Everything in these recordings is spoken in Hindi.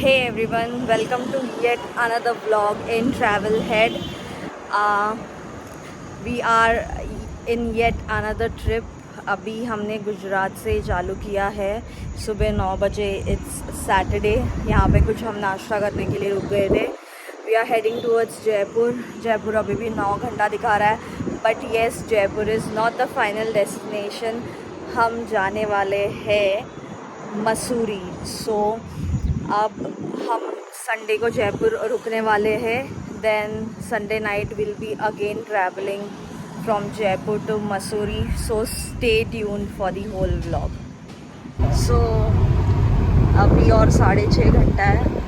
Hey everyone, welcome to yet another vlog in Travelhead. Uh, we are in yet another trip. अभी हमने गुजरात से चालू किया है सुबह 9 बजे. It's Saturday. यहाँ पे कुछ हम नाश्ता करने के लिए रुक गए थे. We are heading towards Jaipur. Jaipur अभी भी 9 घंटा दिखा रहा है, but yes, Jaipur is not the final destination. हम जाने वाले हैं मसूरी. सो अब हम संडे को जयपुर रुकने वाले हैं. Then Sunday night will be again travelling from Jaipur to Mussoorie. So stay tuned for the whole vlog. So अभी और 6.5 घंटा है.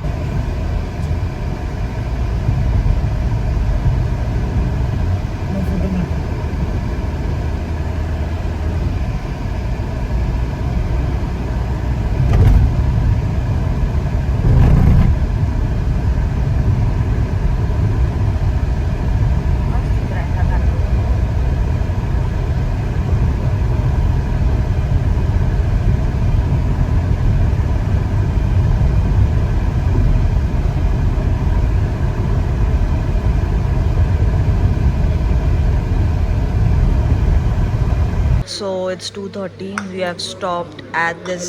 So it's 2:30. We have stopped at this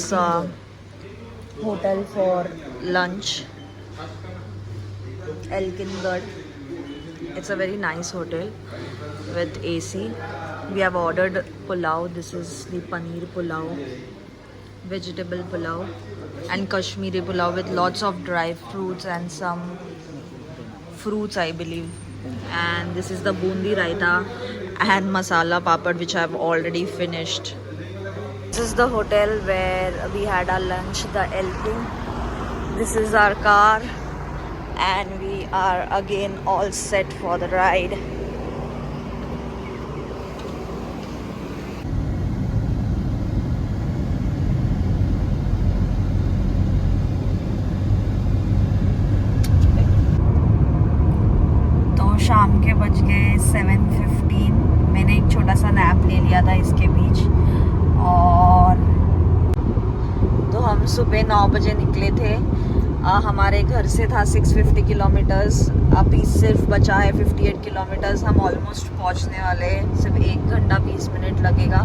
hotel for lunch. Elkingad. It's a very nice hotel with AC. We have ordered pulao. This is the paneer pulao, vegetable pulao, and Kashmiri pulao with lots of dry fruits and some fruits, I believe. And this is the bundi raita and masala papad, which I have already finished. This is the hotel where we had our lunch, the Elking. This is our car, and we are again all set for the ride. शाम के बज गए 7:15. मैंने एक छोटा सा नैप ले लिया था इसके बीच. और तो हम सुबह 9 बजे निकले थे. हमारे घर से था 650 किलोमीटर्स. अभी सिर्फ बचा है 58 किलोमीटर्स. हम ऑलमोस्ट पहुंचने वाले हैं. सिर्फ 1 घंटा 20 मिनट लगेगा.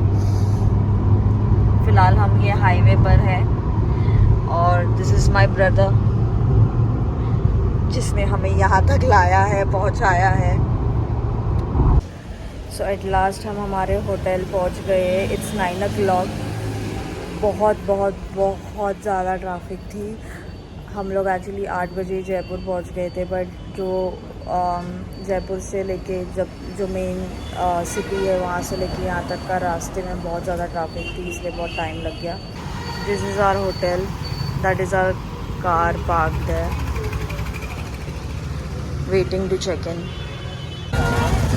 फ़िलहाल हम ये हाईवे पर है. और दिस इज़ माय ब्रदर, जिसने हमें यहाँ तक लाया है, पहुँचाया है. सो एट लास्ट हम हमारे होटल पहुँच गए. It's 9 o'clock. बहुत बहुत बहुत ज़्यादा ट्रैफिक थी. हम लोग एक्चुअली 8 बजे जयपुर पहुँच गए थे, बट जो जयपुर से लेके जो मेन सिटी है वहाँ से लेके यहाँ तक का रास्ते में बहुत ज़्यादा ट्रैफिक थी, इसलिए बहुत टाइम लग गया. This is our hotel. That is our car parked है, waiting to check in.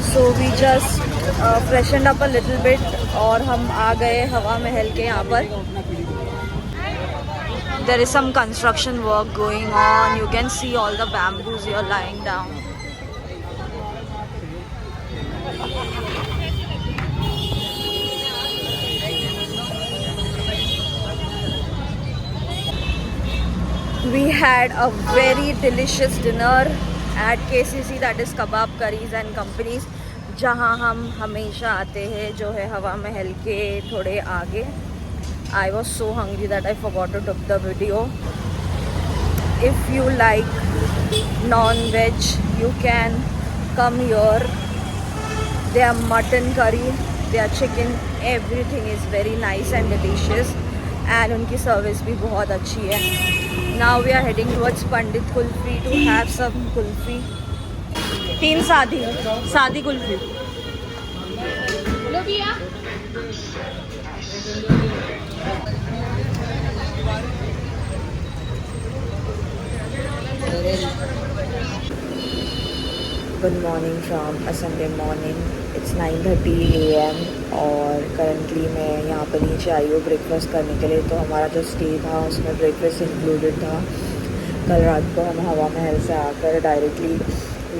So we just freshened up a little bit और हम आ गए हवा महल के यहाँ पर. There is some construction work going on. You can see all the bamboos here lying down. We had a very delicious dinner at KCC, that is Kebab Curries and Companies, जहाँ हम हमेशा आते हैं, जो है हवा महल के थोड़े आगे. I was so hungry that I forgot to took the video. If you like non-veg, you can come here. Their mutton curry, their chicken, everything is very nice and delicious. And उनकी सर्विस भी बहुत अच्छी है. Now we are heading towards Pandit Kulfi to have some kulfi. 3 सादी kulfi. Good morning from a Sunday morning. It's 9:30 AM और करंटली मैं यहाँ पर नीचे आई हूँ ब्रेकफास्ट करने के लिए. तो हमारा जो स्टे था उसमें ब्रेकफास्ट इंक्लूडेड था. कल रात को हम हवा महल से आकर directly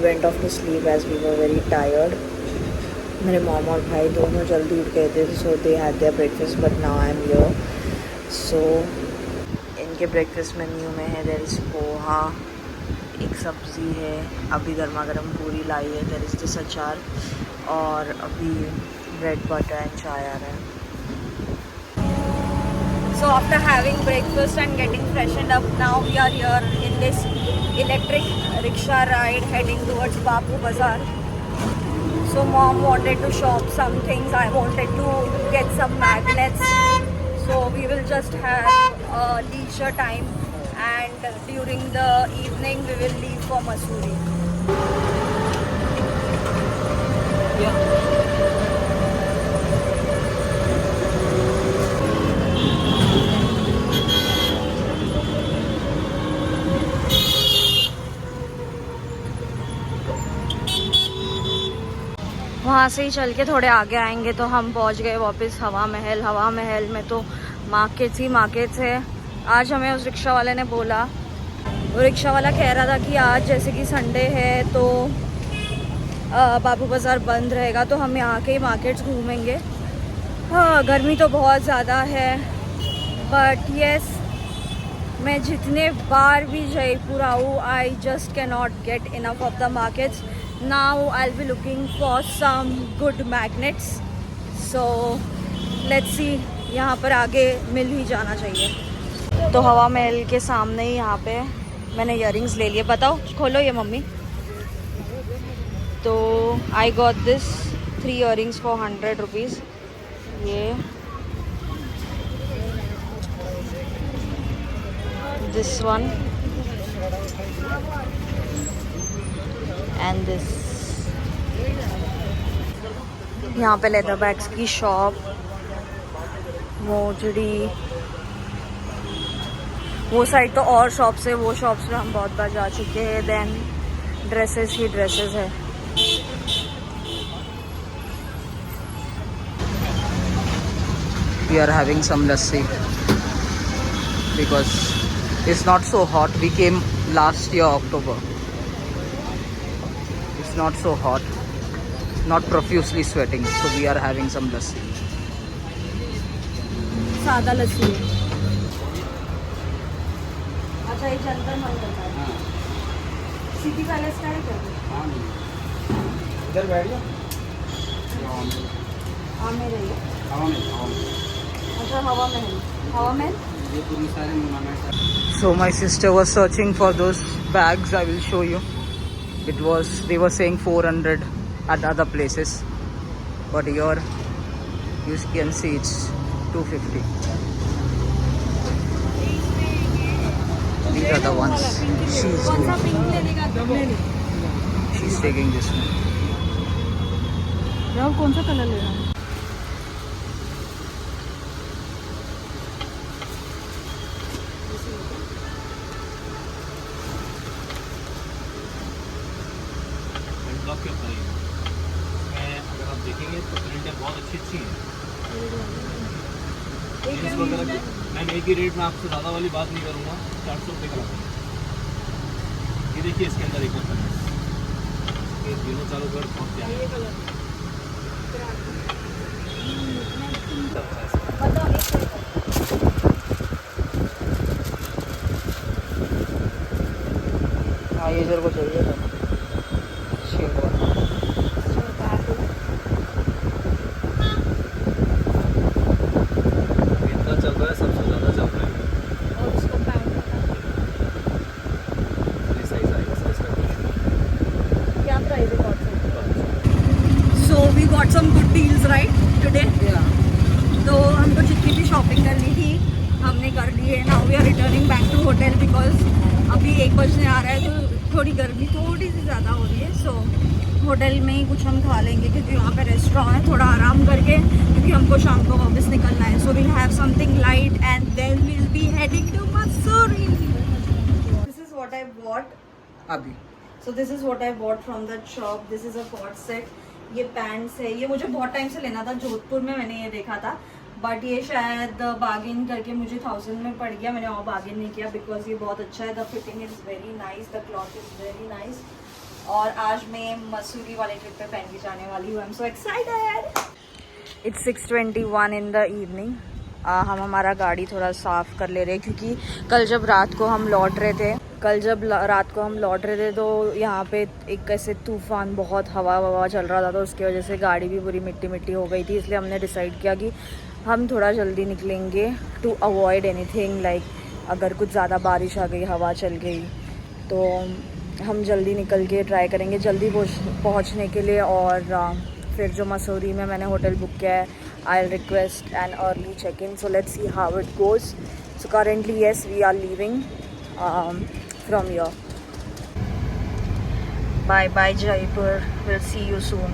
went off to sleep as we were very tired. मेरे मॉम और भाई दोनों जल्दी उठ गए थे, so they had their breakfast, but now I am here. So के ब्रेकफास्ट मेन्यू में है देयर इज़ पोहा, एक सब्ज़ी है, अभी गर्मा गर्म पूरी लाई है, देयर इज़ दिस अचार, और अभी ब्रेड बटर एंड चाय आ रहा है. So after having breakfast and getting freshened up, now we are here in this electric rickshaw ride heading towards Bapu Bazaar. So mom wanted to shop some things, I wanted to get some magnets. So we will just have a leisure time, and during the evening we will leave for Mussoorie. Yeah. वहाँ से ही चल के थोड़े आगे आएंगे तो हम पहुँच गए वापस हवा महल. हवा महल में तो मार्केट्स ही मार्केट्स है. आज हमें उस रिक्शा वाले ने बोला, वो रिक्शा वाला कह रहा था कि आज जैसे कि संडे है तो बापू बाज़ार बंद रहेगा, तो हम यहाँ के ही मार्केट्स घूमेंगे. हाँ, गर्मी तो बहुत ज़्यादा है, बट येस, मैं जितने बार भी जयपुर आऊँ, I just can not get enough of the markets. Now I'll be looking for some good magnets. So let's see, यहाँ पर आगे मिल ही जाना चाहिए. तो हवा महल के सामने ही यहाँ पे मैंने इयररिंग्स ले लिए. बताओ, खोलो ये मम्मी. तो I got this 3 earrings for 100 rupees. ये this one and this. यहाँ पे लेदर बैग्स की शॉप, मोजड़ी, वो साइड तो और शॉप्स है, वो शॉप्स में हम बहुत बार जा चुके हैं. देन ड्रेसेस ही ड्रेसेस है. We are having some lassi because it's not so hot. We came last year October. It's not so hot, not profusely sweating, so we are having some lassi. सादा लस्सी. अच्छा, ये जंतर मंतर का है. सिटी पैलेस का है क्या? इधर बैठ जाओ. हाँ, में रहिए. हवा में. अच्छा, हवा महल. हवा महल. ये पूरी सारे. So my sister was searching for those bags. I will show you. They were saying 400 at other places, but here you can see it's 250. These are the ones she's taking this one. Rahul, कौन सा कलर लेना है? के ऊपर मैं अगर आप देखेंगे तो प्रिंटें बहुत अच्छी है. मैम एक ही रेट में आपसे ज़्यादा वाली बात नहीं करूँगा. 400 रुपये का लगा. ये देखिए, इसके अंदर एक और कलर, ये दोनों चारों कलर बहुत प्यारे हैं. हाँ, ये जर को चाहिए था. got some good deals right today. Yeah. तो हमको जितनी भी शॉपिंग करनी थी हमने कर ली है. Now we are returning back to hotel because अभी 1 बजने आ रहा है, तो थोड़ी गर्मी थोड़ी सी ज़्यादा हो रही है. सो होटल में ही कुछ हम खा लेंगे क्योंकि वहाँ पे रेस्टोरेंट है. थोड़ा आराम करके, क्योंकि हमको शाम को वापस निकलना है. So we'll have something light and then we'll be heading to Mussoorie. This is what I bought अभी. So this is what I bought from that shop. This is a pot set. ये पैंट्स है, ये मुझे बहुत टाइम से लेना था. जोधपुर में मैंने ये देखा था, बट ये शायद बार्गेन करके मुझे 1000 में पड़ गया. मैंने और बार्गेन नहीं किया बिकॉज ये बहुत अच्छा है. The fitting is very nice, the cloth is very nice. और आज मैं मसूरी वाले ट्रिप पे पहन के जाने वाली हूँ. I am so excited. It's 6:21 in the evening हम हमारा गाड़ी थोड़ा साफ़ कर ले रहे हैं क्योंकि कल जब रात को हम लौट रहे थे तो यहाँ पे एक ऐसे तूफ़ान, बहुत हवा चल रहा था, तो उसकी वजह से गाड़ी भी पूरी मिट्टी हो गई थी। इसलिए हमने डिसाइड किया कि हम थोड़ा जल्दी निकलेंगे टू अवॉइड एनीथिंग लाइक अगर कुछ ज़्यादा बारिश आ गई, हवा चल गई, तो हम जल्दी निकल के ट्राई करेंगे जल्दी पहुँचने के लिए। और फिर जो मसूरी में मैंने होटल बुक किया है, I request an early check in, so let's see how it goes. So currently yes, we are leaving from here. Bye Jaipur, we'll see you soon.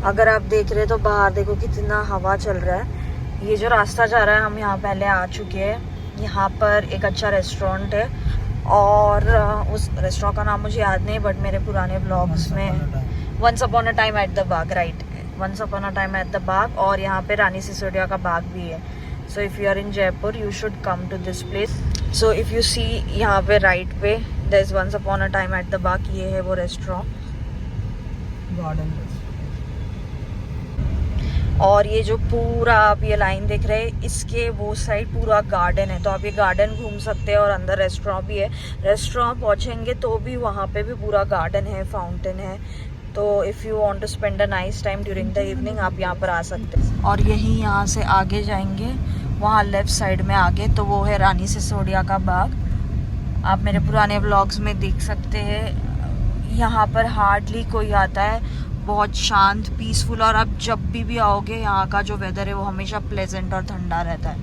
अगर आप देख रहे तो बाहर देखो कितना हवा चल रहा है। ये जो रास्ता जा रहा है, हम यहाँ पहले आ चुके हैं। यहाँ पर एक अच्छा रेस्टोरेंट है और उस रेस्टोरेंट का नाम मुझे याद नहीं, बट मेरे पुराने ब्लॉग्स में once upon a time at the Bagh, right, once upon a time at the Bagh. और यहाँ पे रानी सिसोदिया का बाग भी है। So if you are in Jaipur you should come to this place. So if you see यहाँ पे राइट पे there is once upon a time at the Bagh, ये है वो रेस्टोरेंट गार्डन। और ये जो पूरा आप ये लाइन देख रहे हैं, इसके वो साइड पूरा गार्डन है, तो आप ये गार्डन घूम सकते हैं। और अंदर रेस्टोरेंट भी है। रेस्टोरेंट पहुंचेंगे तो भी वहाँ पे भी पूरा गार्डन है, फाउंटेन है। तो if you want to spend a nice time during the evening, आप यहाँ पर आ सकते हैं। और यही यहाँ से आगे जाएंगे, वहाँ लेफ्ट साइड में आगे तो वो है रानी सिसोदिया का बाग। आप मेरे पुराने व्लॉग्स में देख सकते हैं। यहाँ पर हार्डली कोई आता है, बहुत शांत, पीसफुल। और आप जब भी आओगे, यहाँ का जो वेदर है वो हमेशा प्लेजेंट और ठंडा रहता है।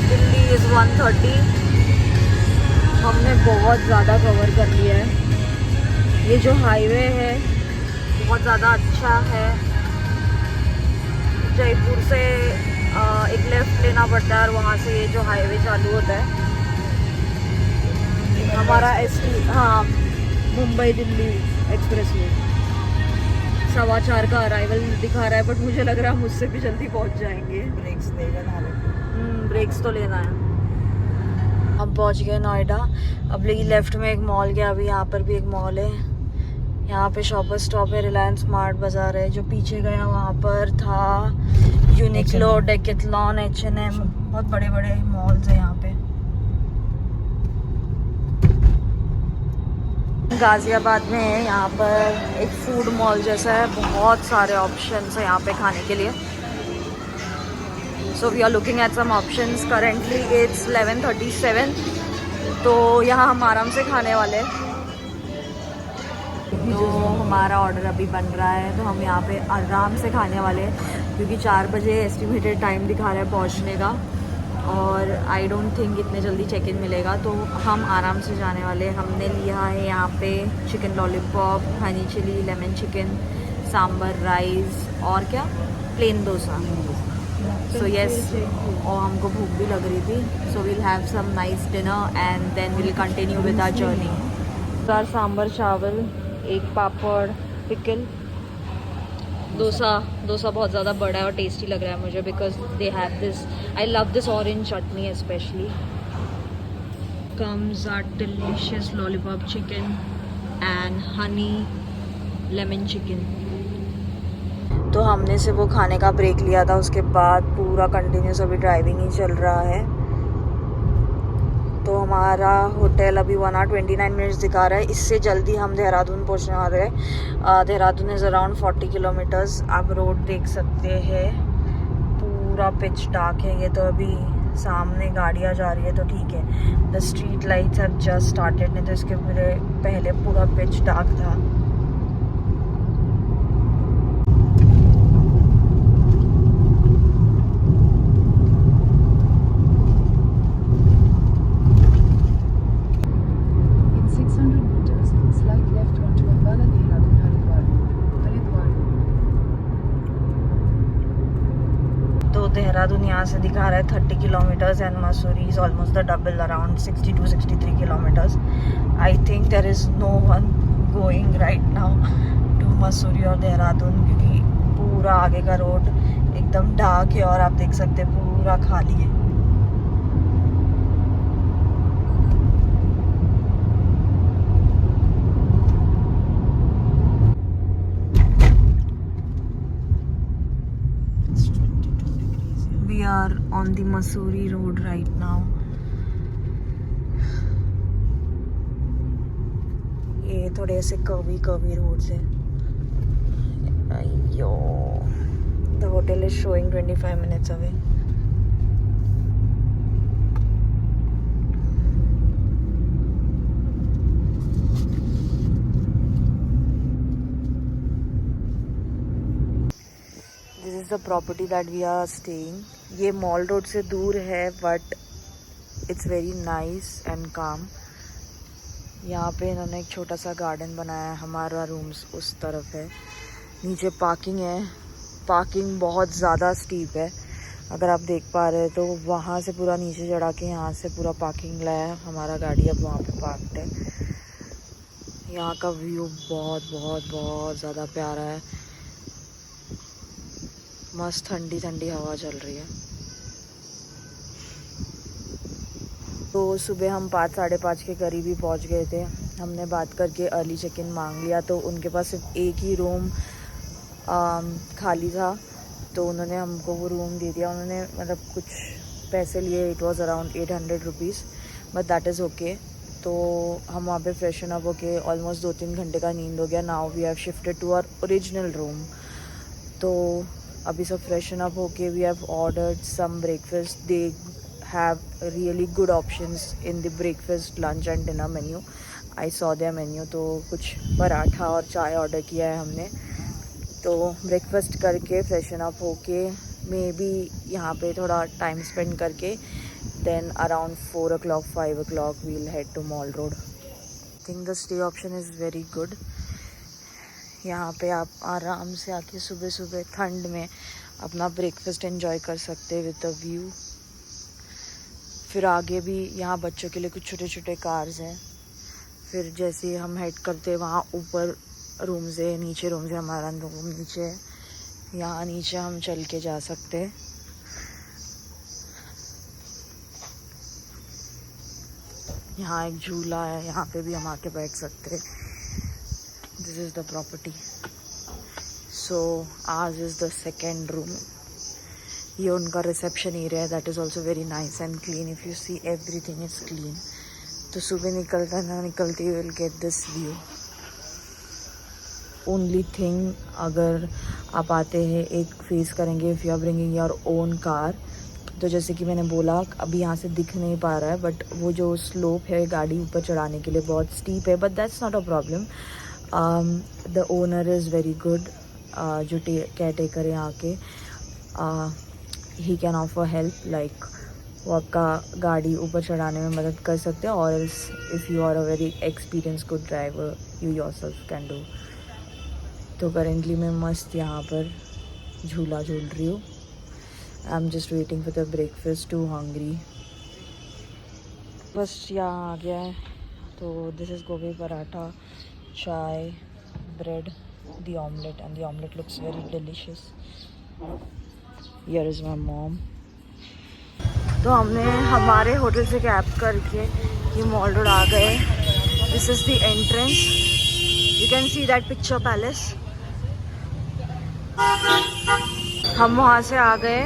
दिल्ली इज़ 1:30। हमने बहुत ज़्यादा कवर कर लिया है। ये जो हाईवे है बहुत ज़्यादा अच्छा है। जयपुर से एक लेफ़्ट लेना पड़ता है और वहाँ से ये जो हाईवे चालू होता है हमारा हाँ, मुंबई दिल्ली एक्सप्रेस वे 4:15 का अराइवल दिखा रहा है, बट मुझे लग रहा है मुझसे भी जल्दी पहुंच जाएंगे। ब्रेक्स ब्रेक्स तो लेना है। अब पहुंच गए नोएडा। अब लेकिन लेफ्ट में एक मॉल गया, अभी यहाँ पर भी एक मॉल है। यहाँ पे शॉपर स्टॉप है, रिलायंस स्मार्ट बाजार है। जो पीछे गया वहाँ पर था यूनिक्लो, डेकेथलॉन, H&M, बहुत बड़े बड़े मॉल्स है यहाँ पे। गाज़ियाबाद में है, यहाँ पर एक फूड मॉल जैसा है, बहुत सारे ऑप्शंस है यहाँ पे खाने के लिए। So we are looking at some options. Currently it's 11:37, तो यहाँ हम आराम से खाने वाले हैं। तो हमारा ऑर्डर अभी बन रहा है, तो हम यहाँ पे आराम से खाने वाले हैं क्योंकि 4 बजे एस्टिमेटेड टाइम दिखा रहा है पहुँचने का। और आई डोंट थिंक इतने जल्दी चेक इन मिलेगा, तो हम आराम से जाने वाले। हमने लिया है यहाँ पे chicken lollipop, honey chilli, lemon chicken, sambar rice और क्या, प्लेन डोसा। सो येस, और हमको भूख भी लग रही थी। So we'll have some nice dinner and then we'll continue with our journey. चार सांबर चावल, एक पापड़, पिकल, डोसा बहुत ज़्यादा बड़ा है और टेस्टी लग रहा है मुझे because they have this, I love this orange chutney specially. Comes are delicious lollipop chicken and honey lemon chicken. तो हमने से वो खाने का ब्रेक लिया था, उसके बाद पूरा कंटिन्यूस अभी ड्राइविंग ही चल रहा है। तो हमारा होटल अभी 1 hour 29 minutes दिखा रहा है। इससे जल्दी हम देहरादून पहुंचने वाले हैं। Dehradun is around 40 kilometres. आप रोड देख सकते हैं, पूरा पिच डार्क है। ये तो अभी सामने गाड़ियाँ जा रही है तो ठीक है। The street lights have just started, नहीं तो इसके पहले पूरा पिच डार्क था। देहरादून यहाँ से दिखा रहा है 30 kilometres and Mussoorie is almost the double, around 62-63 kilometres. I think there is no one going right now to Mussoorie और देहरादून, क्योंकि पूरा आगे का रोड एकदम डार्क है और आप देख सकते हैं पूरा खाली है। We are on the Mussoorie road right now. ये थोड़े से कर्वी रोड्स हैं। अयो, the hotel is showing 25 minutes away. This is the property that we are staying. ये मॉल रोड से दूर है but it's very nice and काम। यहाँ पे इन्होंने एक छोटा सा गार्डन बनाया है। हमारा रूम्स उस तरफ है। नीचे पार्किंग है। पार्किंग बहुत ज़्यादा स्टीप है, अगर आप देख पा रहे हैं तो वहाँ से पूरा नीचे चढ़ा के यहाँ से पूरा पार्किंग लाया है। हमारा गाड़ी अब वहाँ पे पार्क्ड है। यहाँ का व्यू बहुत बहुत बहुत ज़्यादा प्यारा है। मस्त ठंडी ठंडी हवा चल रही है। तो सुबह हम 5 साढ़े 5 के करीब ही पहुँच गए थे। हमने बात करके अर्ली चेक इन मांग लिया, तो उनके पास सिर्फ एक ही रूम खाली था, तो उन्होंने हमको वो रूम दे दिया। उन्होंने मतलब कुछ पैसे लिए, it was around 800 rupees, but that is okay. तो हम वहाँ पे फ्रेशन अप होके ऑलमोस्ट 2-3 घंटे का नींद हो गया। Now we have shifted to our original room. तो अभी सब फ्रेशन अप होके we have ordered some breakfast. They have really good options in the breakfast, lunch and dinner menu. I saw their menu. तो कुछ पराठा और चाय ऑर्डर किया है हमने। तो ब्रेकफास्ट करके फ्रेशन अप होके मे बी यहाँ पे थोड़ा टाइम स्पेंड करके then around 4 o'clock 5 o'clock we'll head to Mall Road. I think the stay option is very good. यहाँ पे आप आराम से आके सुबह सुबह ठंड में अपना ब्रेकफास्ट एंजॉय कर सकते हैं विद द व्यू। फिर आगे भी यहाँ बच्चों के लिए कुछ छोटे छोटे कार्स हैं। फिर जैसे हम हेड करते हैं वहाँ ऊपर रूम्स है, नीचे रूम्स है। हमारा रूम नीचे है। यहाँ नीचे हम चल के जा सकते हैं। यहाँ एक झूला है, यहाँ पे भी हम आके बैठ सकते हैं। This is the property. So आज इज़ द सेकेंड रूम। ये उनका रिसेप्शन एरिया है। That is also very nice and clean. If you see everything is clean. तो सुबह निकलता ना निकलते you will get this view. Only thing, अगर आप आते हैं एक फेस करेंगे, if you are bringing your own car, तो जैसे कि मैंने बोला अभी यहाँ से दिख नहीं पा रहा है, बट वो जो स्लोप है गाड़ी ऊपर चढ़ाने के लिए बहुत स्टीप है, but that's not a problem. The owner is very good. जो केयर टेकर है यहाँ के, he can offer help, like वो आपका गाड़ी ऊपर चढ़ाने में मदद कर सकते हैं, और else if you are a very experience good driver you yourself can do. तो करेंटली मैं मस्त यहाँ पर झूला झूल रही हूँ। I am just waiting for the breakfast, too hungry. बस यहाँ आ गया है। तो दिस इज़ गोभी पराठा, चाय, bread, the omelette, and the omelette looks very delicious. Here is my mom. तो हमने हमारे होटल से कैब करके ये मॉल रोड आ गए। This is the entrance. You can see that picture palace. हम वहाँ से आ गए।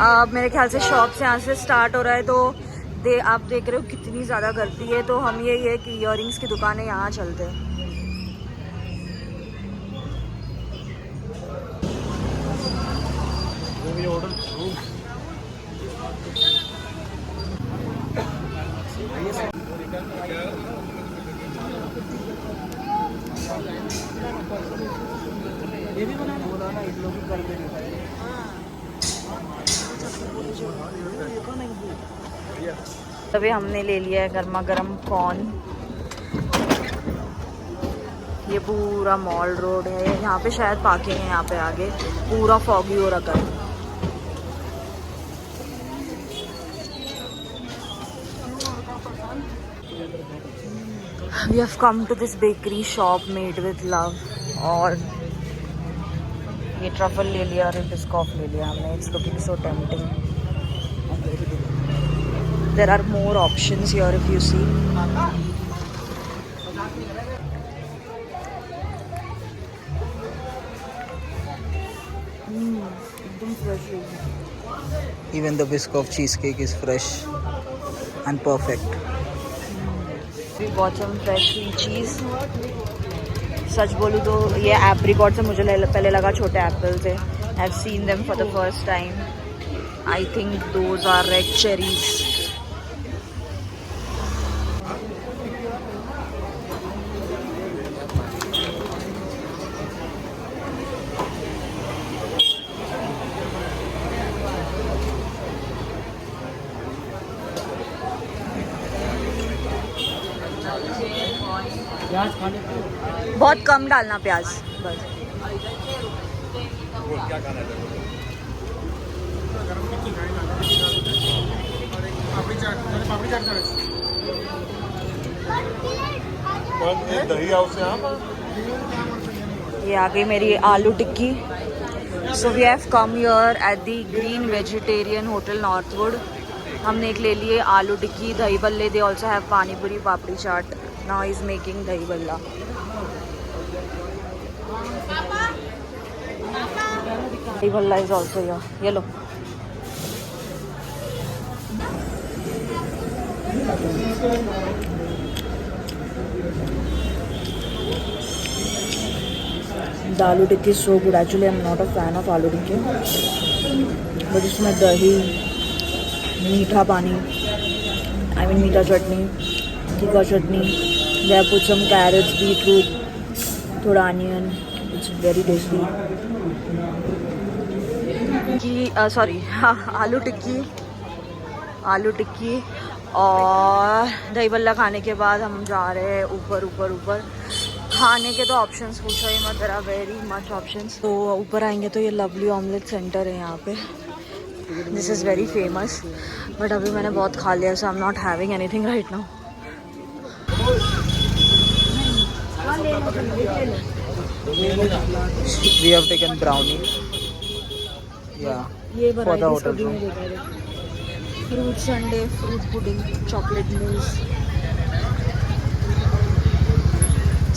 अब मेरे ख्याल से शॉप से यहाँ से स्टार्ट हो रहा है। तो आप देख रहे हो कितनी ज़्यादा गर्दी है। तो हम ये है कि इयररिंग्स की दुकान है, यहाँ चलते हैं। ये भी बना बोला ना, इन लोग कर दे। तभी हमने ले लिया है गर्मा गर्म कॉर्न। ये पूरा मॉल रोड है। यहाँ पे शायद पार्किंग है। यहाँ पे आगे पूरा फॉगी हो रखा है। We have come to this bakery shop made with love. और ये ट्रफल ले लिया और बिस्कॉफ ले लिया हमने. It's looking so tempting. There are more options here if you see. एकदम fresh है. Even the Biscoff cheesecake is fresh and perfect. We bought some fresh sweet cheese. सच बोलूँ तो ये एप्रिकॉट से मुझे पहले लगा छोटे एप्पल से. I've seen them for the first time. I think those are red cherries. बहुत कम डालना प्याज बस. ये आ गई मेरी aloo tikki. So we have come here at the green vegetarian hotel Northwood. हमने एक ले लिए आलू टिक्की, दही बल्ले. दे ऑल्सो हैव पानी पूरी, पापड़ी चाट. नाउ इज मेकिंग दही बल्ला. दही बल्ला इज ऑल्सो हियर. ये लो. The aloo tikki is so good. Actually, I'm not a fan of aloo tikki, but इसमें दही, मीठा पानी, I mean मीठा चटनी, तीखा चटनी. They have put some carrots, beetroot, थोड़ा onion. It's very tasty. Sorry, आलू टिक्की और दही बल्ला खाने के बाद हम जा रहे हैं ऊपर. खाने के तो ऑप्शंस पूछो ही मत. There are very much options. तो ऊपर आएंगे तो ये लवली ऑमलेट सेंटर है यहाँ पे. This is very famous, but अभी मैंने बहुत खा लिया, so I am not having anything right now. We have taken brownie. Yeah. ये For the hotel room. Fruit sundae, fruit pudding, chocolate mousse,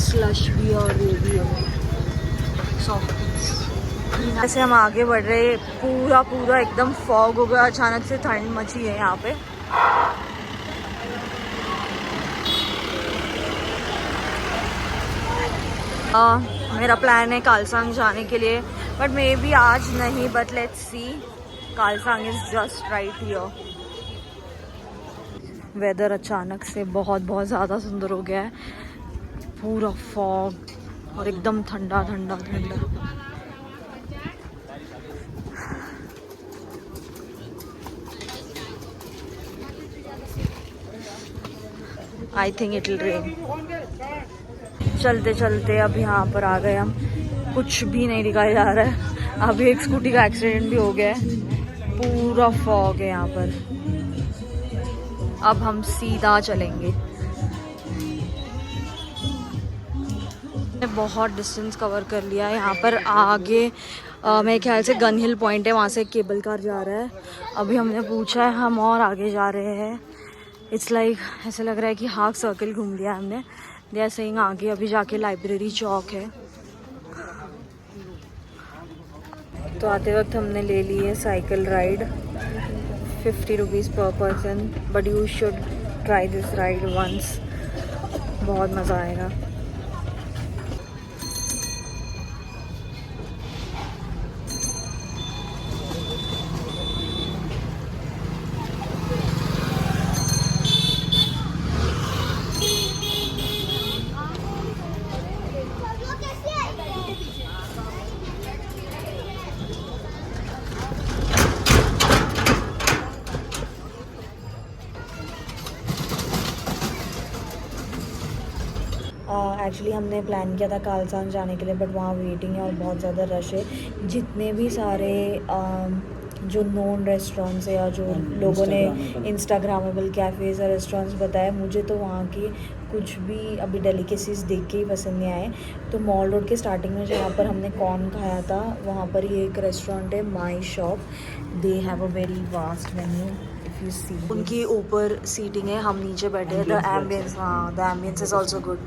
slush भी और ये भी है, सॉफ्ट. ऐसे हम आगे बढ़ रहे. पूरा एकदम फॉग हो गया. अचानक से ठंड मची है यहाँ पे. मेरा प्लान है कालसांग जाने के लिए, बट मे बी आज नहीं, but let's see. Kalsang is just right here. Weather अचानक से बहुत ज़्यादा सुंदर हो गया है. पूरा फॉग और एकदम ठंडा. I think it will rain. चलते अब यहाँ पर आ गए हम. कुछ भी नहीं दिखाया जा रहा है. अभी एक स्कूटी का एक्सीडेंट भी हो गया है. पूरा फॉग है यहाँ पर. अब हम सीधा चलेंगे. बहुत डिस्टेंस कवर कर लिया है. यहाँ पर आगे मेरे ख्याल से गन हिल पॉइंट है, वहाँ से केबल कार जा रहा है. अभी हमने पूछा है, हम और आगे जा रहे हैं. इट्स लाइक ऐसा लग रहा है कि हाफ सर्कल घूम लिया हमने. दे आर सेइंग आगे अभी जाके लाइब्रेरी चौक है. तो आते वक्त हमने ले ली है cycle ride. 50 rupees per person, but you should try this ride once. बहुत मज़ा आएगा. एक्चुअली हमने प्लान किया था कालसांग जाने के लिए, बट वहाँ वेटिंग है और बहुत ज़्यादा रश है. जितने भी सारे जो नोन रेस्टोरेंट्स है या जो लोगों ने इंस्टाग्रामेबल कैफ़ेज़ और रेस्टोरेंट्स बताए, मुझे तो वहाँ की कुछ भी अभी डेलिकेसीज देख के ही पसंद नहीं आए, तो मॉल रोड के स्टार्टिंग में जहाँ पर हमने कॉर्न खाया था वहाँ पर ही एक रेस्टोरेंट है, my shop. They have a very vast menu if you see. उनकी ऊपर सीटिंग है, हम नीचे बैठे हैं. द एम्बियंस, हाँ, the ambience is also good.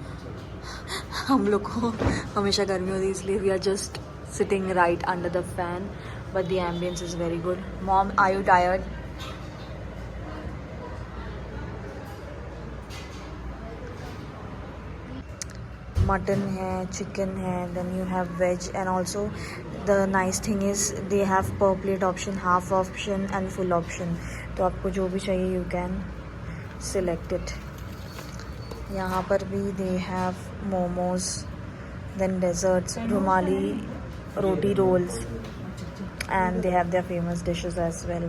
हम लोग को हमेशा गर्मी होती है इसलिए we are just sitting right under the fan, but the ambience is very good. Mom, are you tired? Mutton है, चिकन है, then you have veg, and also the nice thing is they have पर plate option, half option and full option. तो आपको जो भी चाहिए यू कैन सिलेक्ट इट. यहाँ पर भी they have momos, then desserts, rumali roti rolls, and they have their famous dishes as well.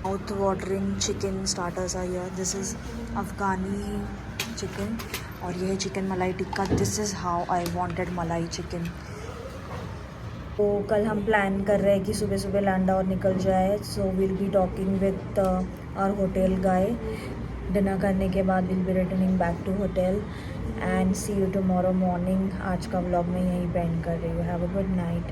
Mouth watering chicken starters are here. This is Afghani chicken और ये है chicken malai tikka. This is how I wanted malai chicken. तो कल हम प्लान कर रहे हैं कि सुबह सुबह लैंड और निकल जाए. So will be talking with our hotel guy. Dinner करने के बाद will be returning back to hotel and see you tomorrow morning. आज का व्लॉग मैं यहीं पे एंड कर रही हूँ. Have a good night.